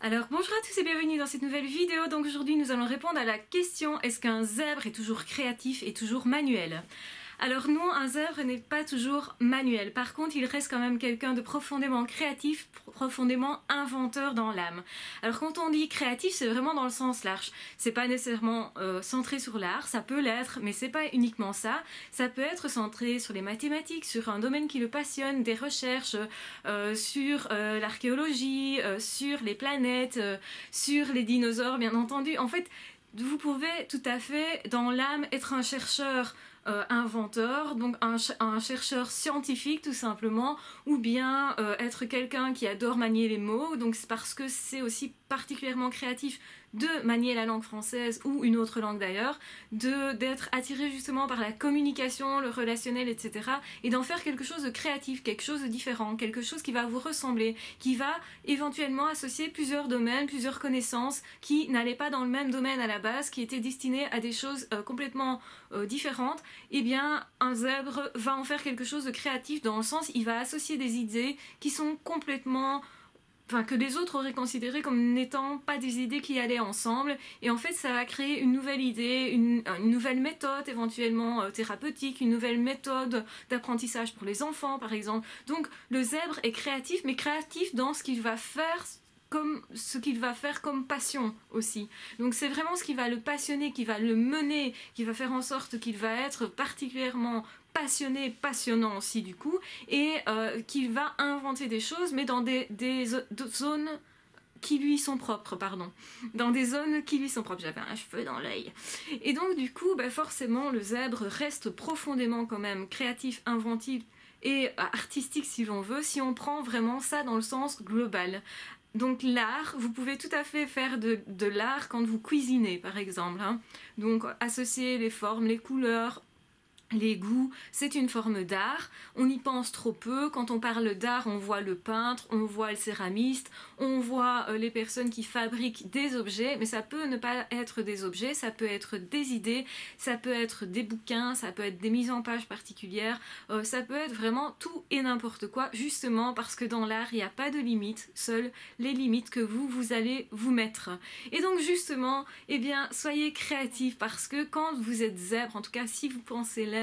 Alors bonjour à tous et bienvenue dans cette nouvelle vidéo. Donc aujourd'hui nous allons répondre à la question: est-ce qu'un zèbre est toujours créatif et toujours manuel? Alors non, un zèbre n'est pas toujours manuel. Par contre, il reste quand même quelqu'un de profondément créatif, profondément inventeur dans l'âme. Alors quand on dit créatif, c'est vraiment dans le sens large. C'est pas nécessairement centré sur l'art, ça peut l'être, mais c'est pas uniquement ça. Ça peut être centré sur les mathématiques, sur un domaine qui le passionne, des recherches, sur l'archéologie, sur les planètes, sur les dinosaures, bien entendu. En fait, vous pouvez tout à fait, dans l'âme, être un chercheur inventeur, donc un chercheur scientifique tout simplement, ou bien être quelqu'un qui adore manier les mots, donc c'est parce que c'est aussi particulièrement créatif de manier la langue française ou une autre langue d'ailleurs, d'être attiré justement par la communication, le relationnel, etc. et d'en faire quelque chose de créatif, quelque chose de différent, quelque chose qui va vous ressembler, qui va éventuellement associer plusieurs domaines, plusieurs connaissances qui n'allaient pas dans le même domaine à la base, qui étaient destinées à des choses complètement différentes. Eh bien un zèbre va en faire quelque chose de créatif dans le sens il va associer des idées qui sont complètement, enfin que les autres auraient considéré comme n'étant pas des idées qui allaient ensemble, et en fait ça va créer une nouvelle idée, une nouvelle méthode éventuellement thérapeutique, une nouvelle méthode d'apprentissage pour les enfants par exemple. Donc le zèbre est créatif, mais créatif dans ce qu'il va faire, comme ce qu'il va faire comme passion aussi. Donc c'est vraiment ce qui va le passionner, qui va le mener, qui va faire en sorte qu'il va être particulièrement passionné, passionnant aussi du coup, et qu'il va inventer des choses, mais dans des zones qui lui sont propres, pardon. Dans des zones qui lui sont propres. J'avais un cheveu dans l'œil. Et donc du coup, forcément, le zèbre reste profondément quand même créatif, inventif et artistique si l'on veut, si on prend vraiment ça dans le sens global. Donc l'art, vous pouvez tout à fait faire de l'art quand vous cuisinez par exemple, hein. Donc associer les formes, les couleurs, les goûts, c'est une forme d'art. On y pense trop peu. Quand on parle d'art, on voit le peintre, on voit le céramiste, on voit les personnes qui fabriquent des objets, mais ça peut ne pas être des objets, ça peut être des idées, ça peut être des bouquins, ça peut être des mises en page particulières, ça peut être vraiment tout et n'importe quoi, justement parce que dans l'art, il n'y a pas de limites, seules les limites que vous allez vous mettre. Et donc justement, eh bien, soyez créatifs, parce que quand vous êtes zèbre, en tout cas si vous pensez l'être,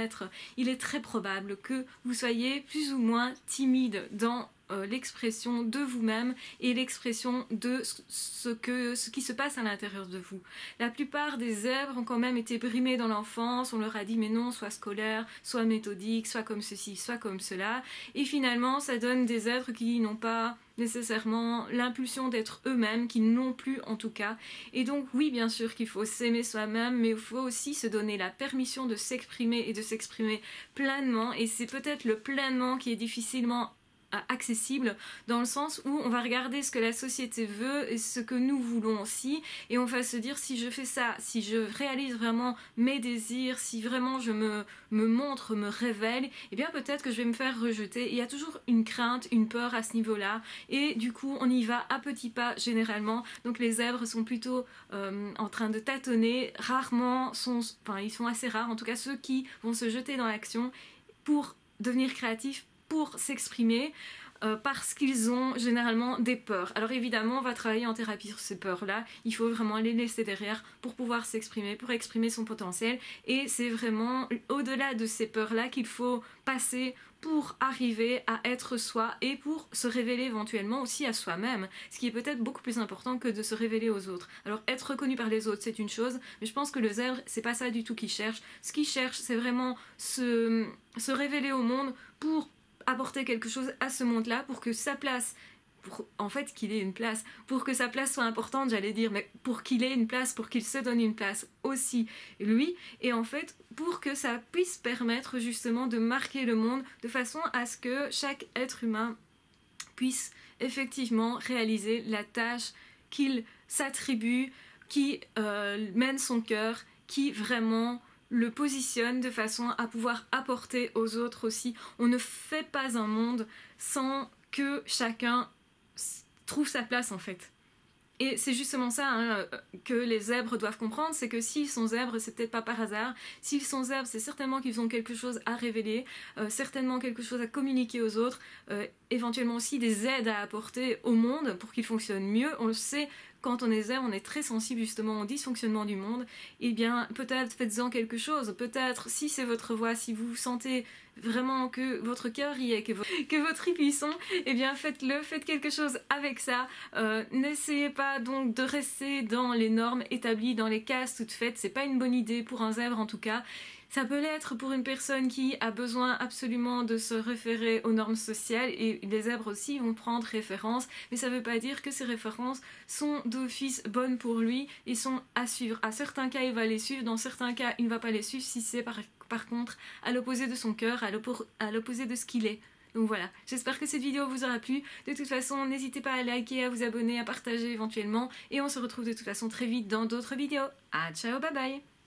il est très probable que vous soyez plus ou moins timide dans l'expression de vous-même et l'expression de ce qui se passe à l'intérieur de vous. La plupart des zèbres ont quand même été brimés dans l'enfance, on leur a dit mais non, soit scolaire, soit méthodique, soit comme ceci, soit comme cela, et finalement ça donne des zèbres qui n'ont pas nécessairement l'impulsion d'être eux-mêmes, qui n'ont plus en tout cas. Et donc oui, bien sûr qu'il faut s'aimer soi-même, mais il faut aussi se donner la permission de s'exprimer et de s'exprimer pleinement, et c'est peut-être le pleinement qui est difficilement accessible, dans le sens où on va regarder ce que la société veut et ce que nous voulons aussi, et on va se dire si je fais ça, si je réalise vraiment mes désirs, si vraiment je me montre, me révèle, et bien peut-être que je vais me faire rejeter. Il y a toujours une crainte, une peur à ce niveau-là, et du coup on y va à petits pas généralement. Donc les zèbres sont plutôt en train de tâtonner, rarement ils sont assez rares en tout cas ceux qui vont se jeter dans l'action pour devenir créatifs, pour s'exprimer, parce qu'ils ont généralement des peurs. Alors évidemment, on va travailler en thérapie sur ces peurs-là, il faut vraiment les laisser derrière pour pouvoir s'exprimer, pour exprimer son potentiel, et c'est vraiment au-delà de ces peurs-là qu'il faut passer pour arriver à être soi et pour se révéler éventuellement aussi à soi-même, ce qui est peut-être beaucoup plus important que de se révéler aux autres. Alors être reconnu par les autres, c'est une chose, mais je pense que le zèbre, c'est pas ça du tout qu'il cherche. Ce qu'il cherche, c'est vraiment se révéler au monde pour apporter quelque chose à ce monde-là, pour que sa place, en fait qu'il ait une place, pour que sa place soit importante, j'allais dire, mais pour qu'il ait une place, pour qu'il se donne une place aussi, lui, et en fait pour que ça puisse permettre justement de marquer le monde de façon à ce que chaque être humain puisse effectivement réaliser la tâche qu'il s'attribue, qui mène son cœur, qui vraiment le positionne de façon à pouvoir apporter aux autres aussi. On ne fait pas un monde sans que chacun trouve sa place en fait. Et c'est justement ça hein, que les zèbres doivent comprendre, c'est que s'ils sont zèbres, c'est peut-être pas par hasard. S'ils sont zèbres, c'est certainement qu'ils ont quelque chose à révéler, certainement quelque chose à communiquer aux autres, éventuellement aussi des aides à apporter au monde pour qu'il fonctionne mieux. On le sait, quand on est zèbre, on est très sensible justement au dysfonctionnement du monde. Et bien peut-être faites-en quelque chose, peut-être si c'est votre voix, si vous sentez vraiment que votre cœur y est, que votre trip y sont, et bien faites-le, faites quelque chose avec ça. N'essayez pas donc de rester dans les normes établies, dans les cases toutes faites, c'est pas une bonne idée pour un zèbre en tout cas. Ça peut l'être pour une personne qui a besoin absolument de se référer aux normes sociales, et les zèbres aussi vont prendre référence, mais ça ne veut pas dire que ces références sont d'office bonnes pour lui et sont à suivre. À certains cas il va les suivre, dans certains cas il ne va pas les suivre si c'est par contre à l'opposé de son cœur, à l'opposé de ce qu'il est. Donc voilà, j'espère que cette vidéo vous aura plu. De toute façon, n'hésitez pas à liker, à vous abonner, à partager éventuellement. Et on se retrouve de toute façon très vite dans d'autres vidéos. Ah, ciao, bye bye!